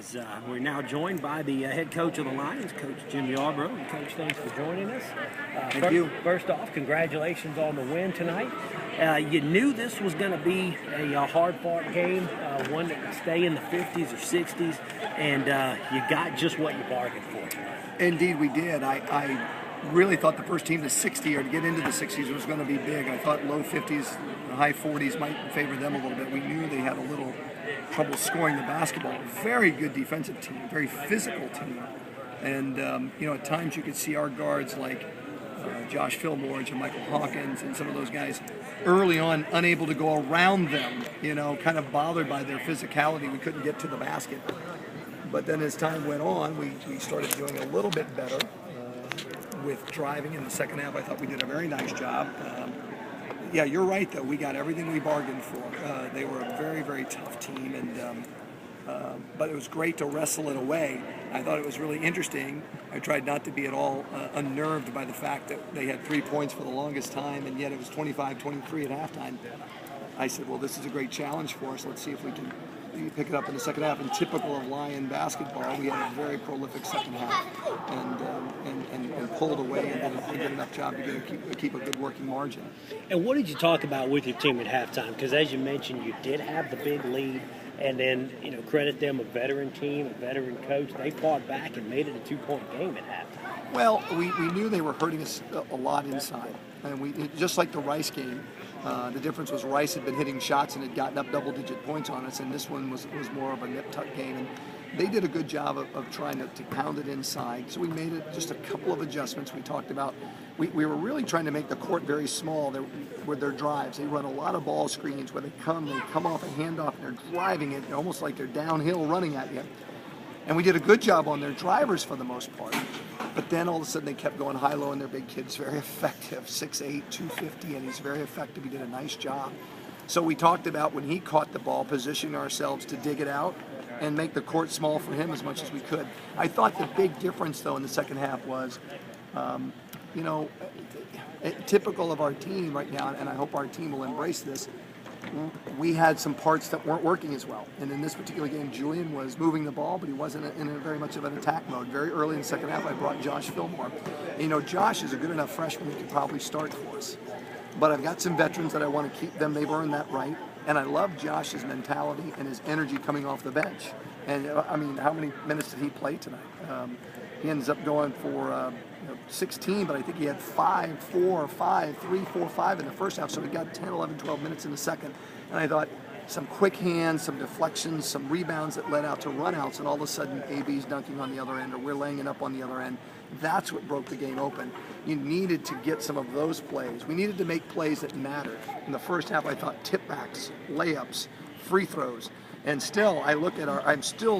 as we're now joined by the head coach of the Lions, Coach Jim Yarbrough. And Coach, thanks for joining us. Thank you. First off, congratulations on the win tonight. You knew this was going to be a hard-fought game, one that would stay in the 50s or 60s, and you got just what you bargained for tonight. Indeed, we did. I really thought the first team to 60 or to get into the 60s was going to be big. I thought low 50s, high 40s might favor them a little bit. We knew they had a little trouble scoring the basketball. Very good defensive team, very physical team. And, at times you could see our guards like Josh Fillmore and Michael Hawkins and some of those guys early on unable to go around them, kind of bothered by their physicality. We couldn't get to the basket. But then as time went on, we started doing a little bit better with driving in the second half. I thought we did a very nice job. Yeah, you're right, though. We got everything we bargained for. They were a very, very tough team, but it was great to wrestle it away. I thought it was really interesting. I tried not to be at all unnerved by the fact that they had 3 points for the longest time, and yet it was 25-23 at halftime. I said, well, this is a great challenge for us. Let's see if we can pick it up in the second half. And typical of Lion basketball, we had a very prolific second half and pulled away and did enough job to keep a good working margin. And what did you talk about with your team at halftime? Because as you mentioned, you did have the big lead, and then credit them, a veteran team, a veteran coach. They fought back and made it a 2-point game at halftime. Well, we knew they were hurting us a lot inside, and just like the Rice game. The difference was Rice had been hitting shots and had gotten up double-digit points on us, and this one was more of a nip-tuck game. And they did a good job of trying to pound it inside. So we made it just a couple of adjustments. We talked about we were really trying to make the court very small with their drives. They run a lot of ball screens where they come off a handoff, and they're driving it almost like they're downhill running at you. And we did a good job on their drivers for the most part. But then all of a sudden they kept going high-low, and their big kid's very effective, 6'8", 250, and he's very effective. He did a nice job. So we talked about when he caught the ball, positioning ourselves to dig it out and make the court small for him as much as we could. I thought the big difference, though, in the second half was, typical of our team right now, and I hope our team will embrace this, we had some parts that weren't working as well. And in this particular game, Julian was moving the ball, but he wasn't in a very much of an attack mode. Very early in the second half, I brought Josh Fillmore. Josh is a good enough freshman he could probably start for us. But I've got some veterans that I want to keep them. They've earned that right. And I love Josh's mentality and his energy coming off the bench. And, how many minutes did he play tonight? He ends up going for 16, but I think he had 5, 4, 5, 3, 4, 5 in the first half, so he got 10, 11, 12 minutes in the second. And I thought some quick hands, some deflections, some rebounds that led out to runouts, and all of a sudden AB's dunking on the other end, or we're laying it up on the other end. That's what broke the game open. You needed to get some of those plays. We needed to make plays that mattered. In the first half, I thought tip-backs, layups, free throws. And still, I look at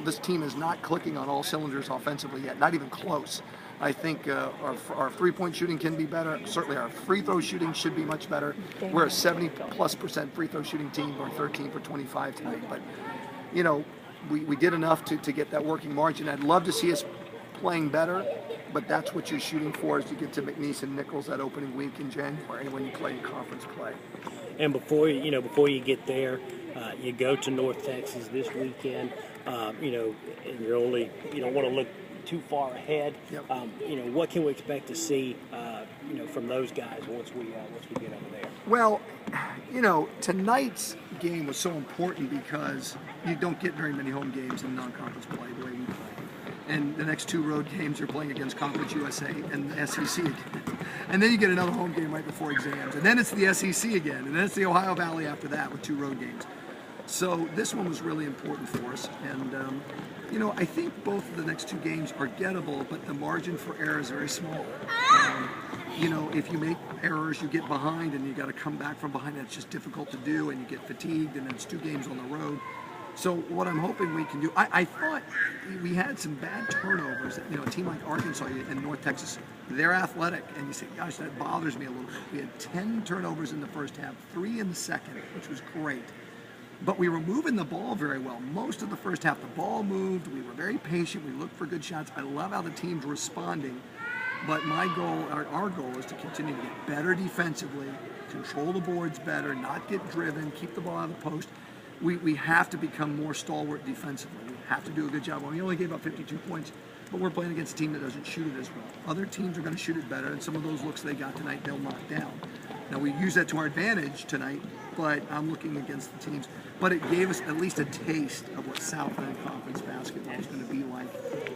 this team is not clicking on all cylinders offensively yet, not even close. I think our three-point shooting can be better. Certainly our free throw shooting should be much better. We're a 70+% free throw shooting team. We're 13 for 25 tonight. But, we did enough to get that working margin. I'd love to see us playing better, but that's what you're shooting for as you get to McNeese and Nichols that opening week in January when you play conference play. And before you get there, you go to North Texas this weekend. And you're only you don't want to look too far ahead. Yep. What can we expect to see from those guys once we get over there? Well, tonight's game was so important because you don't get very many home games in non-conference play the way we play. And the next 2 road games are playing against Conference USA and the SEC again. And then you get another home game right before exams. And then it's the SEC again. And then it's the Ohio Valley after that with 2 road games. So this one was really important for us. And, I think both of the next 2 games are gettable, but the margin for error is very small. If you make errors, you get behind, and you got to come back from behind. That's just difficult to do, and you get fatigued, and then it's 2 games on the road. So what I'm hoping we can do, I thought we had some bad turnovers. A team like Arkansas in North Texas, they're athletic, and you say, gosh, that bothers me a little bit. We had 10 turnovers in the first half, 3 in the second, which was great. But we were moving the ball very well. Most of the first half, the ball moved. We were very patient. We looked for good shots. I love how the team's responding. But my goal, our goal, is to continue to get better defensively, control the boards better, not get driven, keep the ball out of the post. We have to become more stalwart defensively. We have to do a good job. Well, we only gave up 52 points, but we're playing against a team that doesn't shoot it as well. Other teams are going to shoot it better, and some of those looks they got tonight, they'll knock down. Now, we use that to our advantage tonight, but I'm looking against the teams. But it gave us at least a taste of what Southland Conference basketball is going to be like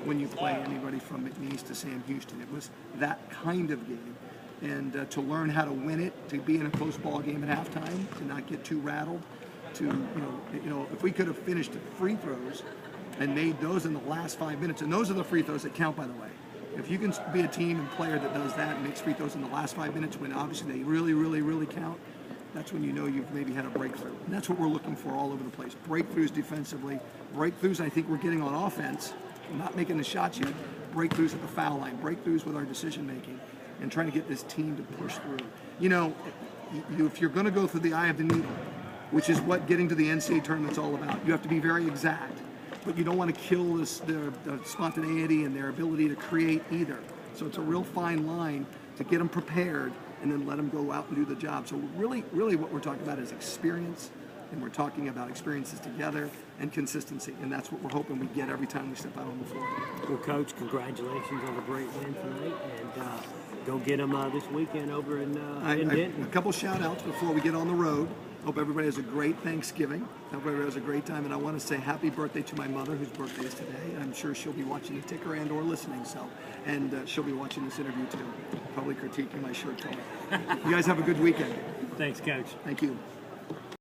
when you play anybody from McNeese to Sam Houston. It was that kind of game. And to learn how to win it, to be in a close ball game at halftime, to not get too rattled, to, you know, if we could have finished free throws and made those in the last 5 minutes, and those are the free throws that count, by the way. If you can be a team and player that does that and makes free throws in the last 5 minutes, when obviously they really, really, really count, that's when you know you've maybe had a breakthrough. And that's what we're looking for all over the place. Breakthroughs defensively, breakthroughs I think we're getting on offense, not making the shots yet, breakthroughs at the foul line, breakthroughs with our decision making, and trying to get this team to push through. You know, if you're going to go through the eye of the needle, which is what getting to the NCAA tournament's all about, you have to be very exact, but you don't want to kill their spontaneity and their ability to create either. So it's a real fine line to get them prepared and then let them go out and do the job. So really what we're talking about is experience, and we're talking about experiences together and consistency, and that's what we're hoping we get every time we step out on the floor. Well, Coach, congratulations on a great win tonight, and go get them this weekend over in Denton. A couple shout-outs before we get on the road. Hope everybody has a great Thanksgiving. Hope everybody has a great time, and I want to say happy birthday to my mother, whose birthday is today. I'm sure she'll be watching the ticker and or listening, and she'll be watching this interview too, probably critiquing my shirt color. You guys have a good weekend. Thanks, Coach. Thank you.